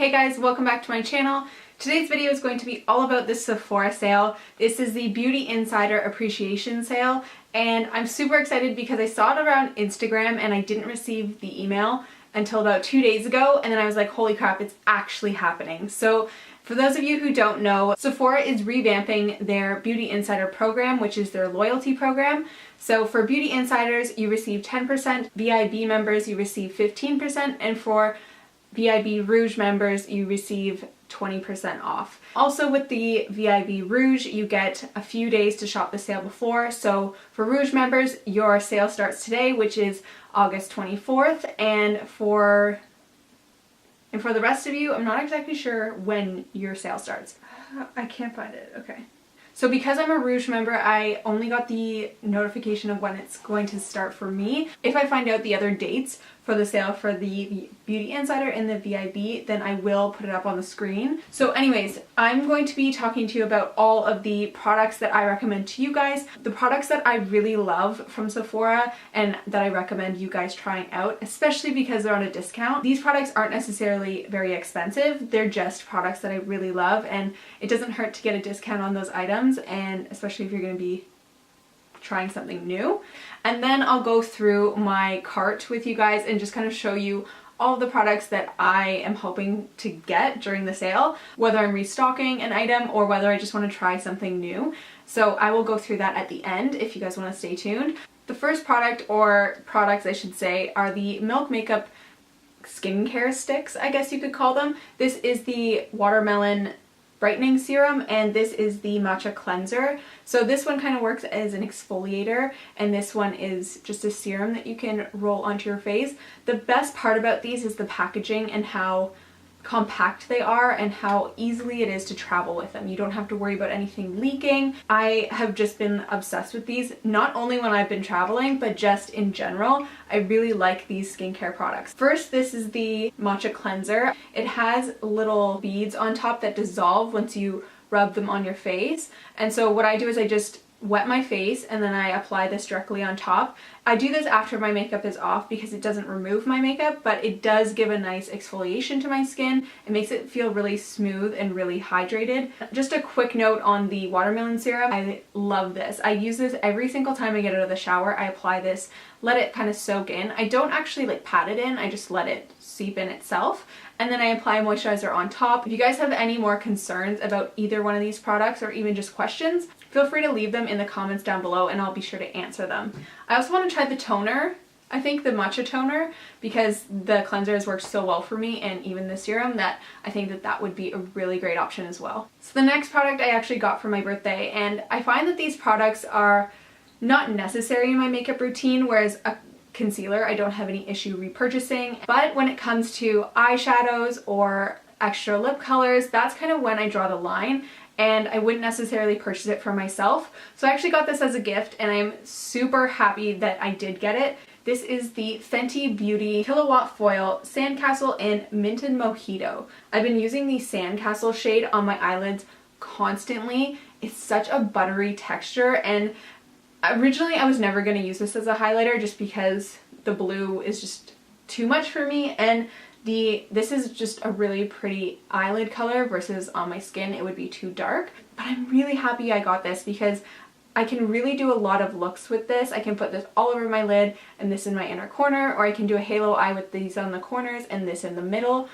Hey guys, welcome back to my channel. Today's video is going to be all about this Sephora sale. This is the Beauty Insider Appreciation Sale, and I'm super excited because I saw it around Instagram and I didn't receive the email until about 2 days ago, and then I was like, holy crap, it's actually happening. So for those of you who don't know, Sephora is revamping their Beauty Insider program, which is their loyalty program. So for Beauty Insiders, you receive 10%, VIB members, you receive 15%, and for VIB Rouge members, you receive 20% off. Also with the VIB Rouge, you get a few days to shop the sale before. So for Rouge members, your sale starts today, which is August 24th. And for the rest of you, I'm not exactly sure when your sale starts. I can't find it. Okay. So because I'm a Rouge member, I only got the notification of when it's going to start for me. If I find out the other dates for the sale for the Beauty Insider and the VIB, then I will put it up on the screen. So anyways, I'm going to be talking to you about all of the products that I recommend to you guys. The products that I really love from Sephora and that I recommend you guys trying out, especially because they're on a discount. These products aren't necessarily very expensive. They're just products that I really love, and it doesn't hurt to get a discount on those items, and especially if you're going to be trying something new. And then I'll go through my cart with you guys and just kind of show you all of the products that I am hoping to get during the sale, whether I'm restocking an item or whether I just want to try something new. So I will go through that at the end if you guys want to stay tuned. The first product, or products I should say, are the Milk Makeup skincare sticks, I guess you could call them. This is the Watermelon Brightening Serum, and this is the Matcha Cleanser. So this one kind of works as an exfoliator, and this one is just a serum that you can roll onto your face. The best part about these is the packaging and how compact they are and how easily it is to travel with them. You don't have to worry about anything leaking. I have just been obsessed with these, not only when I've been traveling, but just in general. I really like these skincare products. First, this is the Matcha Cleanser. It has little beads on top that dissolve once you rub them on your face. And so what I do is I just wet my face and then I apply this directly on top. I do this after my makeup is off because it doesn't remove my makeup, but it does give a nice exfoliation to my skin. It makes it feel really smooth and really hydrated. Just a quick note on the watermelon serum. I love this. I use this every single time I get out of the shower. I apply this, let it kind of soak in. I don't actually like pat it in, I just let it seep in itself. And then I apply moisturizer on top. If you guys have any more concerns about either one of these products or even just questions, feel free to leave them in the comments down below and I'll be sure to answer them. I also want to try the toner. I think the matcha toner, because the cleanser has worked so well for me, and even the serum, that I think that that would be a really great option as well. So the next product I actually got for my birthday, and I find that these products are not necessary in my makeup routine, whereas a concealer I don't have any issue repurchasing. But when it comes to eyeshadows or extra lip colors, that's kind of when I draw the line, and I wouldn't necessarily purchase it for myself. So I actually got this as a gift and I'm super happy that I did get it. This is the Fenty Beauty Kilowatt Foil Sandcastle in Mint and Mojito. I've been using the Sandcastle shade on my eyelids constantly. It's such a buttery texture, and originally I was never going to use this as a highlighter just because the blue is just too much for me, and this is just a really pretty eyelid color versus on my skin it would be too dark. But I'm really happy I got this because I can really do a lot of looks with this. I can put this all over my lid and this in my inner corner, or I can do a halo eye with these on the corners and this in the middle.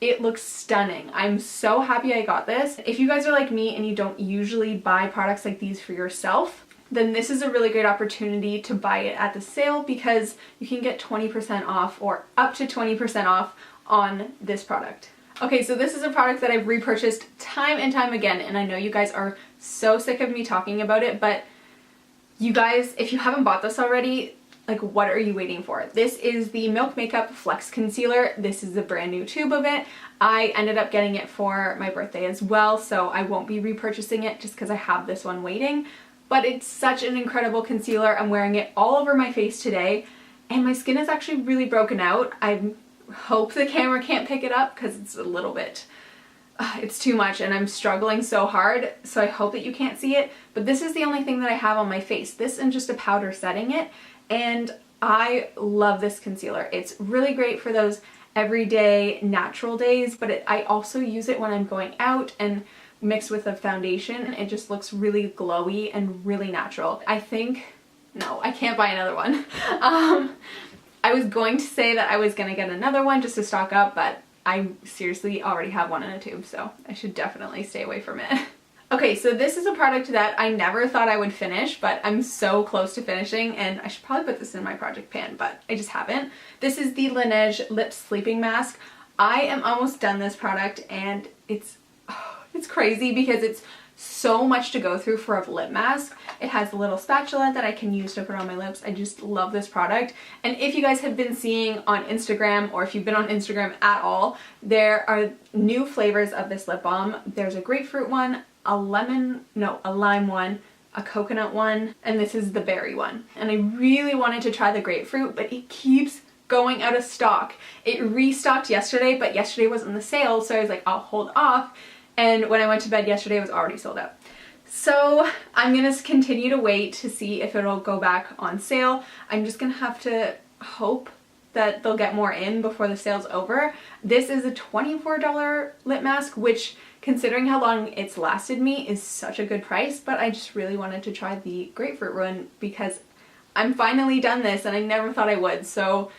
It looks stunning. I'm so happy I got this. If you guys are like me and you don't usually buy products like these for yourself, then this is a really great opportunity to buy it at the sale because you can get 20% off or up to 20% off on this product. Okay, so this is a product that I've repurchased time and time again, and I know you guys are so sick of me talking about it, but you guys, if you haven't bought this already, like, what are you waiting for? This is the Milk Makeup Flex Concealer. This is a brand new tube of it. I ended up getting it for my birthday as well, so I won't be repurchasing it just because I have this one waiting. But it's such an incredible concealer. I'm wearing it all over my face today, and my skin is actually really broken out. I hope the camera can't pick it up because it's a little bit, it's too much and I'm struggling so hard, so I hope that you can't see it. But this is the only thing that I have on my face. This and just a powder setting it, and I love this concealer. It's really great for those everyday natural days, but I also use it when I'm going out and mixed with a foundation. It just looks really glowy and really natural. I think, no, I can't buy another one. I was going to say that I was gonna get another one just to stock up, but I seriously already have one in a tube, so I should definitely stay away from it. Okay, so this is a product that I never thought I would finish, but I'm so close to finishing, and I should probably put this in my project pan, but I just haven't. This is the Laneige Lip Sleeping Mask. I am almost done this product, and it's crazy because it's so much to go through for a lip mask. It has a little spatula that I can use to put on my lips. I just love this product. And if you guys have been seeing on Instagram, or if you've been on Instagram at all, there are new flavors of this lip balm. There's a grapefruit one, a lime one, a coconut one, and this is the berry one. And I really wanted to try the grapefruit, but it keeps going out of stock. It restocked yesterday, but yesterday was on the sale, so I was like, I'll hold off. And when I went to bed yesterday, it was already sold out. So I'm gonna continue to wait to see if it'll go back on sale. I'm just gonna have to hope that they'll get more in before the sale's over. This is a $24 lip mask, which, considering how long it's lasted me, is such a good price, but I just really wanted to try the grapefruit one because I'm finally done this and I never thought I would, so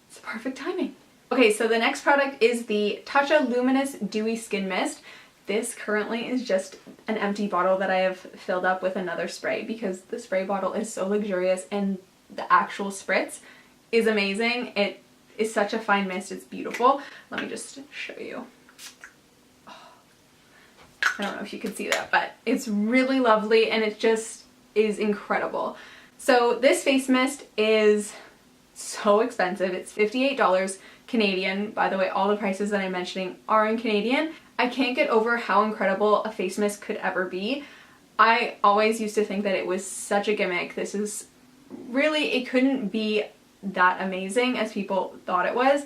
it's perfect timing. Okay, so the next product is the Tatcha Luminous Dewy Skin Mist. This currently is just an empty bottle that I have filled up with another spray because the spray bottle is so luxurious and the actual spritz is amazing. It is such a fine mist, it's beautiful. Let me just show you. Oh, I don't know if you can see that, but it's really lovely and it just is incredible. So this face mist is so expensive. It's $58 Canadian. By the way, all the prices that I'm mentioning are in Canadian. I can't get over how incredible a face mist could ever be. I always used to think that it was such a gimmick. This is really, it couldn't be that amazing as people thought it was,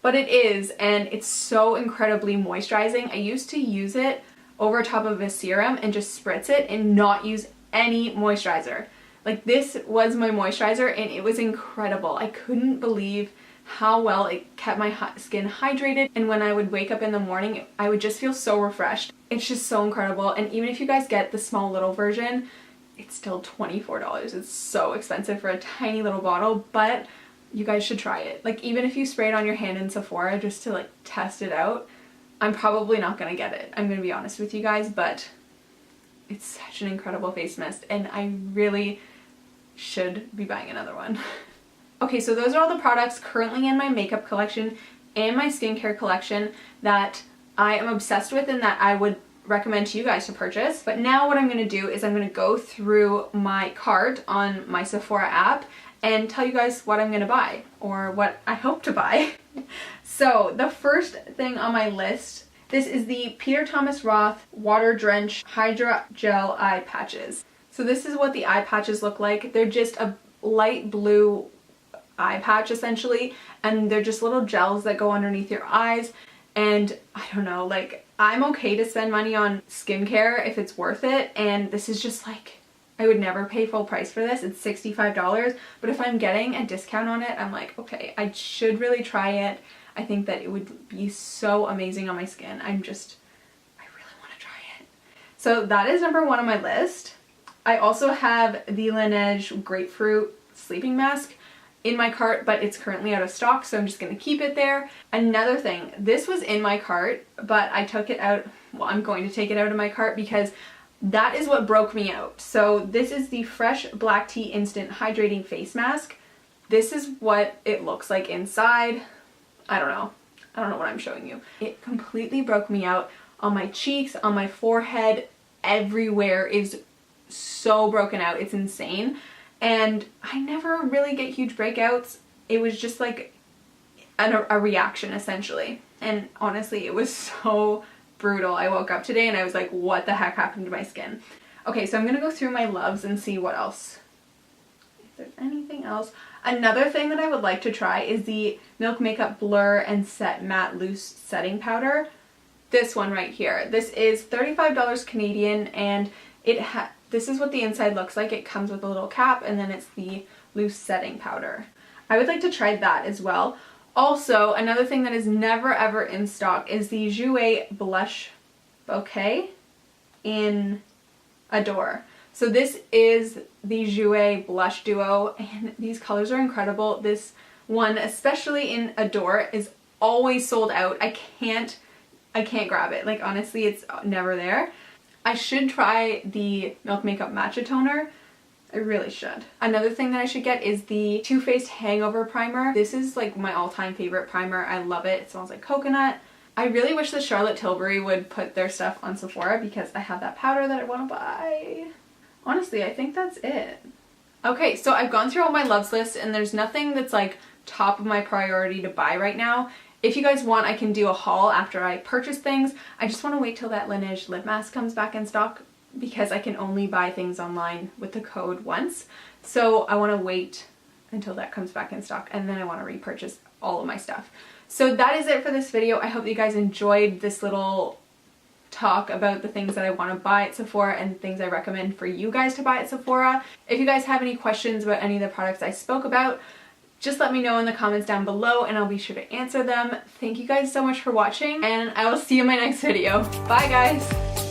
but it is, and it's so incredibly moisturizing. I used to use it over top of a serum and just spritz it and not use any moisturizer. Like, this was my moisturizer and it was incredible. I couldn't believe how well it kept my skin hydrated, and when I would wake up in the morning I would just feel so refreshed. It's just so incredible. And even if you guys get the small little version, it's still $24. It's so expensive for a tiny little bottle, but you guys should try it. Like, even if you spray it on your hand in Sephora just to like test it out, I'm probably not gonna get it, I'm gonna be honest with you guys, but it's such an incredible face mist and I really should be buying another one. Okay, so those are all the products currently in my makeup collection and my skincare collection that I am obsessed with and that I would recommend to you guys to purchase. But now what I'm going to do is I'm going to go through my cart on my Sephora app and tell you guys what I'm going to buy, or what I hope to buy. So the first thing on my list, this is the Peter Thomas Roth Water Drench Hydra Gel Eye Patches. So this is what the eye patches look like. They're just a light blue eye patch essentially, and they're just little gels that go underneath your eyes. And I don't know, like, I'm okay to spend money on skincare if it's worth it, and this is just like, I would never pay full price for this. It's $65, but if I'm getting a discount on it, I'm like, okay, I should really try it. I think that it would be so amazing on my skin. I really want to try it. So that is number one on my list. I also have the Laneige Grapefruit Sleeping Mask in my cart, but it's currently out of stock, so I'm just going to keep it there. Another thing, this was in my cart, but I took it out, well, I'm going to take it out of my cart because that is what broke me out. So this is the Fresh Black Tea Instant Hydrating Face Mask. This is what it looks like inside. I don't know what I'm showing you. It completely broke me out on my cheeks, on my forehead, everywhere is so broken out. It's insane. And I never really get huge breakouts. It was just like a reaction essentially. And honestly, it was so brutal. I woke up today and I was like, what the heck happened to my skin? Okay, so I'm gonna go through my loves and see what else. If there's anything else. Another thing that I would like to try is the Milk Makeup Blur and Set Matte Loose Setting Powder. This one right here. This is $35 Canadian, and this is what the inside looks like. It comes with a little cap, and then it's the loose setting powder. I would like to try that as well. Also, another thing that is never ever in stock is the Jouer Blush Bouquet in Adore. So this is the Jouer Blush Duo, and these colors are incredible. This one, especially in Adore, is always sold out. I can't grab it. Like, honestly, it's never there. I should try the Milk Makeup Matcha Toner. I really should. Another thing that I should get is the Too Faced Hangover Primer. This is like my all-time favorite primer. I love it. It smells like coconut. I really wish the Charlotte Tilbury would put their stuff on Sephora because I have that powder that I want to buy. Honestly, I think that's it. Okay, so I've gone through all my loves list and there's nothing that's like top of my priority to buy right now. If you guys want, I can do a haul after I purchase things. I just want to wait till that Laneige lip mask comes back in stock because I can only buy things online with the code once. So I want to wait until that comes back in stock, and then I want to repurchase all of my stuff. So that is it for this video. I hope you guys enjoyed this little talk about the things that I want to buy at Sephora and things I recommend for you guys to buy at Sephora. If you guys have any questions about any of the products I spoke about, just let me know in the comments down below and I'll be sure to answer them. Thank you guys so much for watching, and I will see you in my next video. Bye guys!